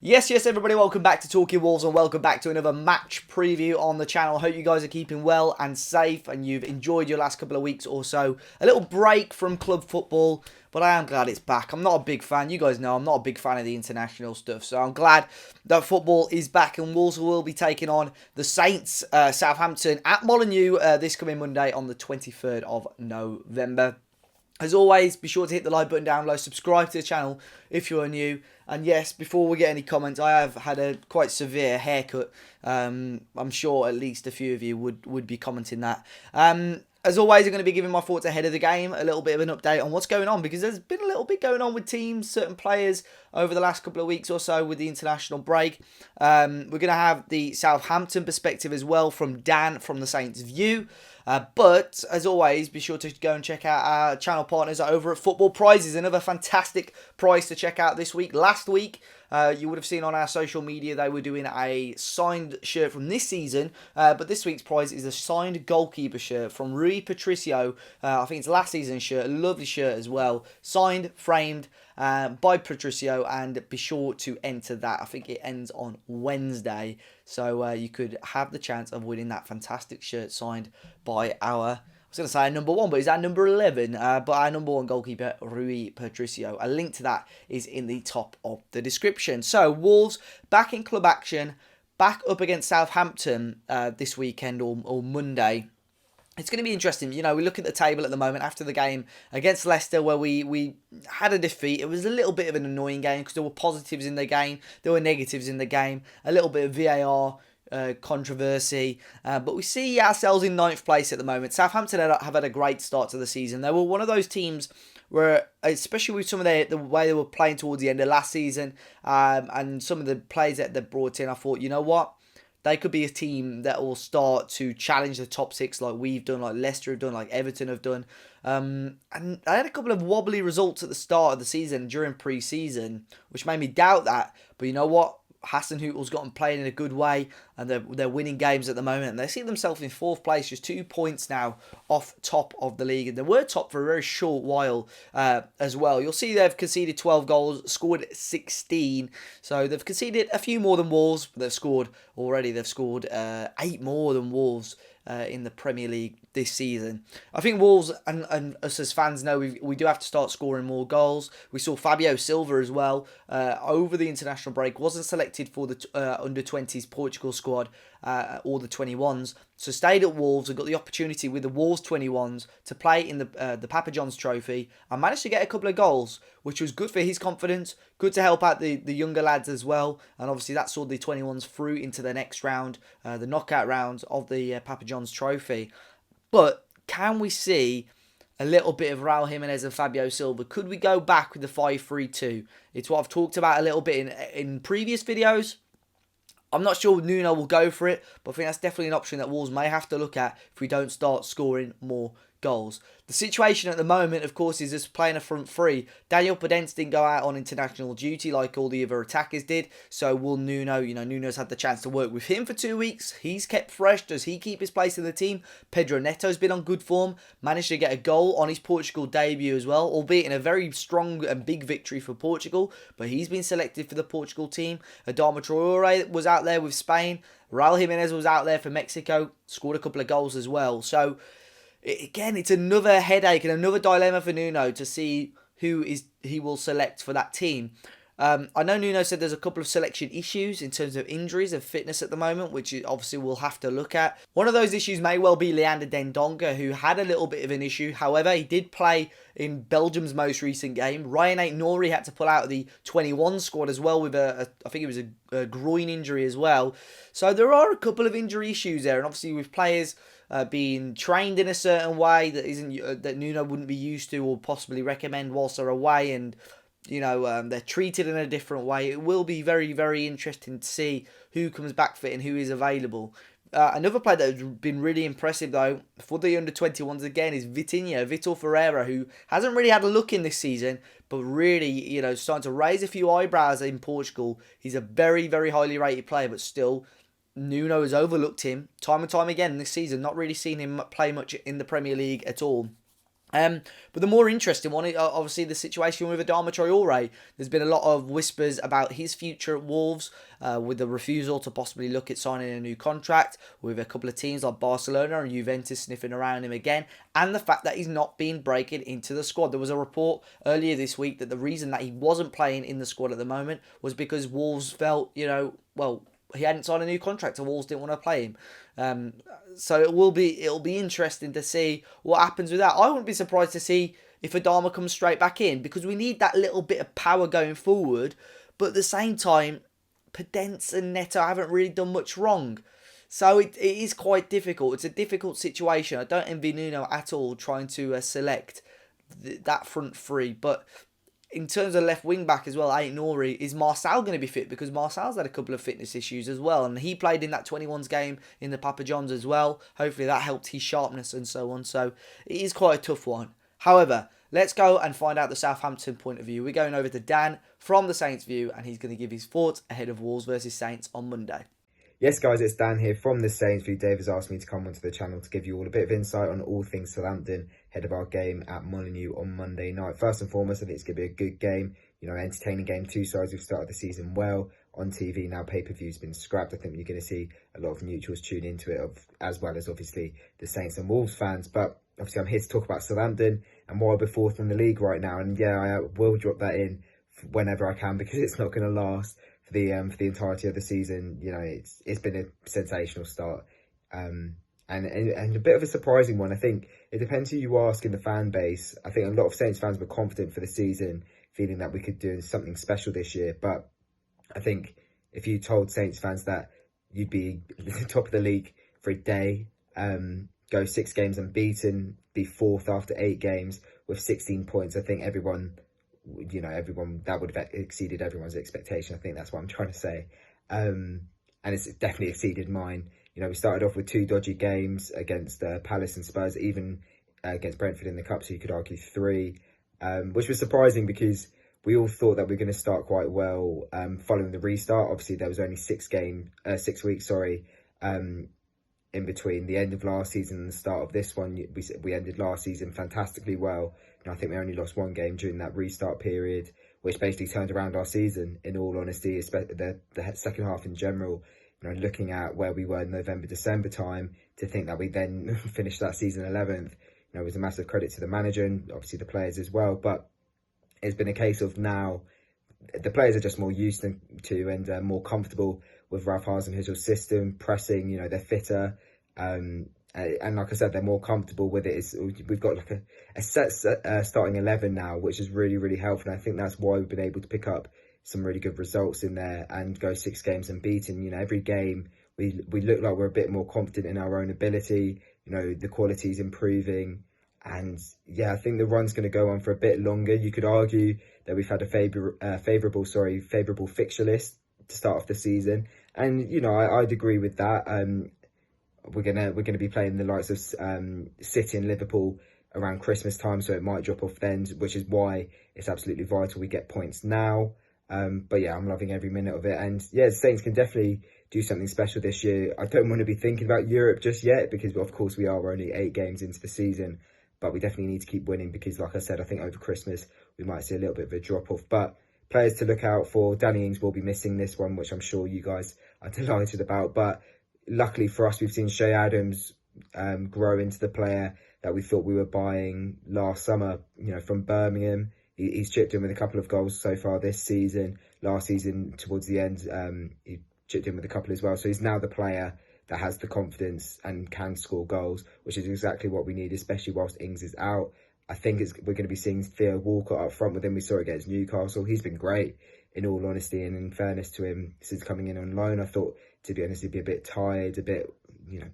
Yes, everybody, welcome back to Talking Wolves and welcome back to another match preview on the channel. Hope you guys are keeping well and safe and you've enjoyed your last couple of weeks or so. A little break from club football, but I am glad it's back. I'm not a big fan. You guys know I'm not a big fan of the international stuff, so I'm glad that football is back and Wolves will be taking on the Saints, Southampton at Molineux this coming Monday on the 23rd of November. As always, be sure to hit the like button down below, subscribe to the channel if you are new. And yes, before we get any comments, I have had a quite severe haircut. I'm sure at least a few of you would be commenting that. As always, I'm going to be giving my thoughts ahead of the game, a little bit of an update on what's going on, because there's been a little bit going on with teams, certain players over the last couple of weeks or so with the international break. We're going to have the Southampton perspective as well from Dan from the Saints View. But, as always, be sure to go and check out our channel partners over at Football Prizes. Another fantastic prize to check out this week. Last week, you would have seen on our social media they were doing a signed shirt from this season. But this week's prize is a signed goalkeeper shirt from Rui Patricio. I think it's last season's shirt. A lovely shirt as well. Signed, framed by Patricio, and be sure to enter that. I think it ends on Wednesday, so you could have the chance of winning that fantastic shirt signed by our, I was going to say our number one, but it's our number 11, but our number one goalkeeper, Rui Patricio. A link to that is in the top of the description. So, Wolves back in club action, back up against Southampton this weekend or Monday. It's going to be interesting. You know, we look at the table at the moment after the game against Leicester where we had a defeat. It was a little bit of an annoying game because there were positives in the game. There were negatives in the game. A little bit of VAR controversy. But we see ourselves in 9th place at the moment. Southampton have had a great start to the season. They were one of those teams where, especially with some of the way they were playing towards the end of last season and some of the players that they brought in, I thought, you know what? They could be a team that will start to challenge the top six like we've done, like Leicester have done, like Everton have done. And I had a couple of wobbly results at the start of the season during pre-season, which made me doubt that. But you know what? Hasenhüttl's got them playing in a good way, and they're winning games at the moment. And they see themselves in 4th place, just 2 points now off top of the league. And they were top for a very short while as well. You'll see they've conceded 12 goals, scored 16. So they've conceded a few more than Wolves, but they've scored 8 more than Wolves in the Premier League this season. I think Wolves and us as fans know we do have to start scoring more goals. We saw Fabio Silva as well over the international break. Wasn't selected for the under-20s Portugal squad or the 21s. So stayed at Wolves and got the opportunity with the Wolves 21s to play in the Papa John's Trophy and managed to get a couple of goals, which was good for his confidence, good to help out the younger lads as well. And obviously that saw the 21s through into the next round, the knockout round of the Papa John's Trophy. But can we see a little bit of Raul Jimenez and Fabio Silva? Could we go back with the 5-3-2? It's what I've talked about a little bit in previous videos. I'm not sure Nuno will go for it, but I think that's definitely an option that Wolves may have to look at if we don't start scoring more goals. The situation at the moment, of course, is just playing a front three. Daniel Podence didn't go out on international duty like all the other attackers did, so will Nuno, Nuno's had the chance to work with him for 2 weeks. He's kept fresh. Does he keep his place in the team? Pedro Neto's been on good form, managed to get a goal on his Portugal debut as well, albeit in a very strong and big victory for Portugal, but he's been selected for the Portugal team. Adama Traore was out there with Spain. Raul Jimenez was out there for Mexico, scored a couple of goals as well. So, again, it's another headache and another dilemma for Nuno to see who he will select for that team. I know Nuno said there's a couple of selection issues in terms of injuries and fitness at the moment, which obviously we'll have to look at. One of those issues may well be Leander Dendoncker, who had a little bit of an issue. However, he did play in Belgium's most recent game. Ryan Aït-Nouri had to pull out of the 21 squad as well with I think it was a groin injury as well. So there are a couple of injury issues there, and obviously with players being trained in a certain way that Nuno wouldn't be used to or possibly recommend whilst they're away, and they're treated in a different way. It will be very, very interesting to see who comes back fit and who is available. Another player that has been really impressive, though, for the under-21s again is Vitor Ferreira, who hasn't really had a look in this season, but really, starting to raise a few eyebrows in Portugal. He's a very, very highly rated player, but still, Nuno has overlooked him time and time again this season, not really seen him play much in the Premier League at all. But the more interesting one, obviously, the situation with Adama Traore. There's been a lot of whispers about his future at Wolves, with the refusal to possibly look at signing a new contract, with a couple of teams like Barcelona and Juventus sniffing around him again, and the fact that he's not been breaking into the squad. There was a report earlier this week that the reason that he wasn't playing in the squad at the moment was because Wolves felt, well, he hadn't signed a new contract, so Wolves didn't want to play him. So it'll be interesting to see what happens with that. I wouldn't be surprised to see if Adama comes straight back in, because we need that little bit of power going forward. But at the same time, Podence and Neto haven't really done much wrong. So it is quite difficult. It's a difficult situation. I don't envy Nuno at all trying to select that front three. But in terms of left wing back as well, Aït-Nouri, is Marçal going to be fit? Because Marçal's had a couple of fitness issues as well, and he played in that 21s game in the Papa Johns as well. Hopefully that helped his sharpness and so on. So it is quite a tough one. However, let's go and find out the Southampton point of view. We're going over to Dan from the Saints view, and he's going to give his thoughts ahead of Wolves versus Saints on Monday. Yes, guys, it's Dan here from the Saints view. Dave has asked me to come onto the channel to give you all a bit of insight on all things Southampton ahead of our game at Molineux on Monday night. First and foremost, I think it's going to be a good game. Entertaining game. Two sides who've started the season well. On TV now, pay-per-view's been scrapped. I think you're going to see a lot of neutrals tune into it, as well as obviously the Saints and Wolves fans. But obviously, I'm here to talk about Southampton and why we're fourth in the league right now. And yeah, I will drop that in whenever I can, because it's not going to last for the entirety of the season. It's been a sensational start, and a bit of a surprising one. I think it depends who you ask in the fan base. I think a lot of Saints fans were confident for the season, feeling that we could do something special this year. But I think if you told Saints fans that you'd be the top of the league for a day, go 6 games unbeaten, be fourth after 8 games with 16 points, I think everyone that would have exceeded everyone's expectation. I think that's what I'm trying to say. And it's definitely exceeded mine. We started off with 2 dodgy games against Palace and Spurs, even against Brentford in the Cup, so you could argue 3, which was surprising because we all thought that we were going to start quite well following the restart. Obviously, there was only 6 weeks, in between the end of last season and the start of this one. We ended last season fantastically well. I think we only lost 1 game during that restart period, which basically turned around our season, in all honesty, especially the second half in general. Looking at where we were in November, December time, to think that we then finished that season 11th, it was a massive credit to the manager and obviously the players as well. But it's been a case of now the players are just more used to and more comfortable with Ralph Hasenhüttl's system, pressing. They're fitter. And like I said, they're more comfortable with it. We've got like a set starting 11 now, which is really, really helpful. And I think that's why we've been able to pick up some really good results in there and go 6 games unbeaten. Every game we look like we're a bit more confident in our own ability. The quality's improving. And yeah, I think the run's going to go on for a bit longer. You could argue that we've had a favourable fixture list to start off the season. And, I'd agree with that. We're gonna be playing the likes of City and Liverpool around Christmas time, so it might drop off then, which is why it's absolutely vital we get points now. But yeah, I'm loving every minute of it, and yeah, the Saints can definitely do something special this year. I don't want to be thinking about Europe just yet, because of course we're only 8 games into the season, but we definitely need to keep winning, because like I said, I think over Christmas we might see a little bit of a drop off. But players to look out for: Danny Ings will be missing this one, which I'm sure you guys are delighted about, but luckily for us, we've seen Shea Adams grow into the player that we thought we were buying last summer, from Birmingham. He's chipped in with a couple of goals so far this season. Last season, towards the end, he chipped in with a couple as well. So he's now the player that has the confidence and can score goals, which is exactly what we need, especially whilst Ings is out. I think we're going to be seeing Theo Walcott up front with him. We saw it against Newcastle. He's been great, in all honesty, and in fairness to him, since coming in on loan. I thought, to be honest, he'd be a bit tired, a bit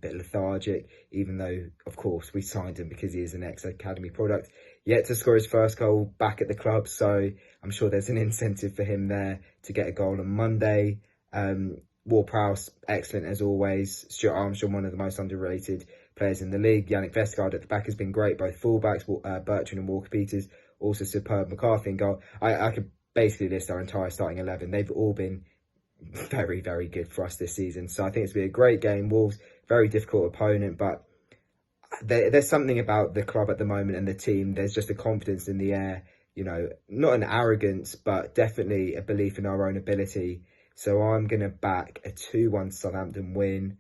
lethargic, even though, of course, we signed him because he is an ex-academy product. Yet to score his first goal back at the club, so I'm sure there's an incentive for him there to get a goal on Monday. Ward-Prowse, excellent as always. Stuart Armstrong, one of the most underrated players in the league. Yannick Vestergaard at the back has been great, both fullbacks, Bertrand and Walker-Peters, also superb. McCarthy in goal. I could basically list our entire starting 11. They've all been very, very good for us this season. So I think it's been a great game. Wolves, very difficult opponent, but there's something about the club at the moment and the team. There's just a confidence in the air, not an arrogance, but definitely a belief in our own ability. So I'm going to back a 2-1 Southampton win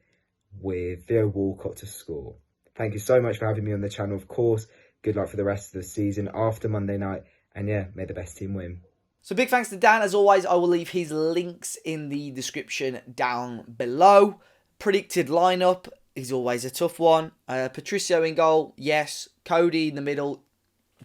with Theo Walcott to score. Thank you so much for having me on the channel. Of course, good luck for the rest of the season after Monday night. And yeah, may the best team win. So big thanks to Dan. As always, I will leave his links in the description down below. Predicted lineup is always a tough one. Patricio in goal, yes. Cody in the middle,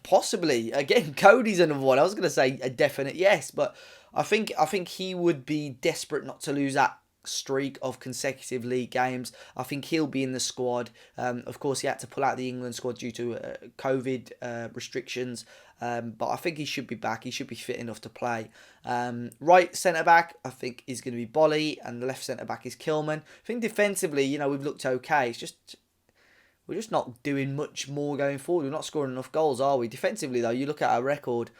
possibly. Again, Cody's another one. I was going to say a definite yes, but I think he would be desperate not to lose that streak of consecutive league games. I think he'll be in the squad. Of course, he had to pull out the England squad due to COVID restrictions, but I think he should be back. He should be fit enough to play. Right centre-back, I think, is going to be Bolly, and the left centre-back is Kilman. I think defensively, we've looked okay. It's just we're just not doing much more going forward. We're not scoring enough goals, are we? Defensively, though, you look at our record,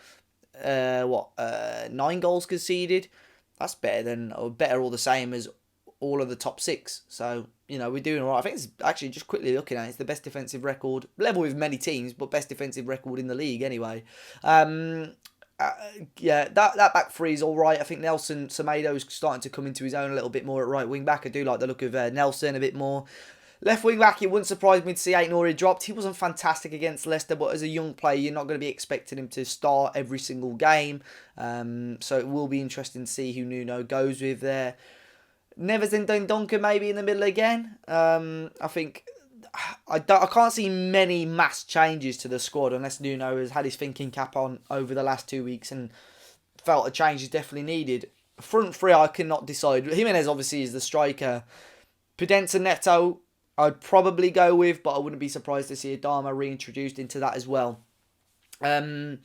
9 goals conceded. That's better or the same as all of the top 6. So, we're doing all right. I think it's actually, just quickly looking at it, it's the best defensive record, level with many teams, but best defensive record in the league anyway. Yeah, that back three is all right. I think Nelson Semedo is starting to come into his own a little bit more at right wing back. I do like the look of Nelson a bit more. Left wing back, it wouldn't surprise me to see Aït-Nouri dropped. He wasn't fantastic against Leicester, but as a young player, you're not going to be expecting him to start every single game. So it will be interesting to see who Nuno goes with there. Neves and Dendoncker maybe in the middle again. I think I can't see many mass changes to the squad unless Nuno has had his thinking cap on over the last 2 weeks and felt a change is definitely needed. Front three, I cannot decide. Jimenez obviously is the striker. Podence and Neto, I'd probably go with, but I wouldn't be surprised to see Adama reintroduced into that as well. And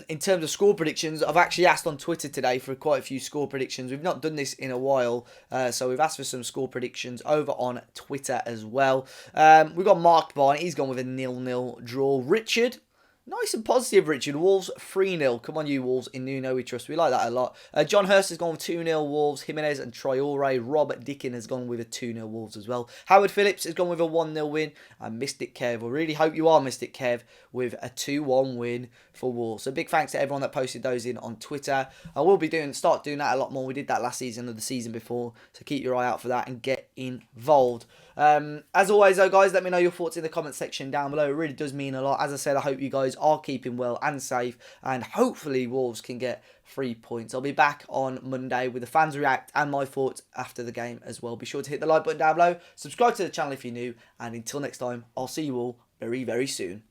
in terms of score predictions, I've actually asked on Twitter today for quite a few score predictions. We've not done this in a while, so we've asked for some score predictions over on Twitter as well. We've got Mark Barney. He's gone with a 0-0 draw. Richard, nice and positive, Richard. Wolves 3-0. Come on, you Wolves. In Nuno we trust. We like that a lot. John Hurst has gone with 2-0 Wolves. Jimenez and Traore. Robert Dickin has gone with a 2-0 Wolves as well. Howard Phillips has gone with a 1-0 win. And Mystic Kev, I really hope you are Mystic Kev, with a 2-1 win for Wolves. So big thanks to everyone that posted those in on Twitter. I will be start doing that a lot more. We did that last season or the season before. So keep your eye out for that and get involved. As always though, guys, let me know your thoughts in the comment section down below. It really does mean a lot. As I said, I hope you guys are keeping well and safe, and hopefully Wolves can get 3 points. I'll be back on Monday with the fans react and my thoughts after the game as well. Be sure to hit the like button down below, subscribe to the channel if you're new, and until next time, I'll see you all very, very soon.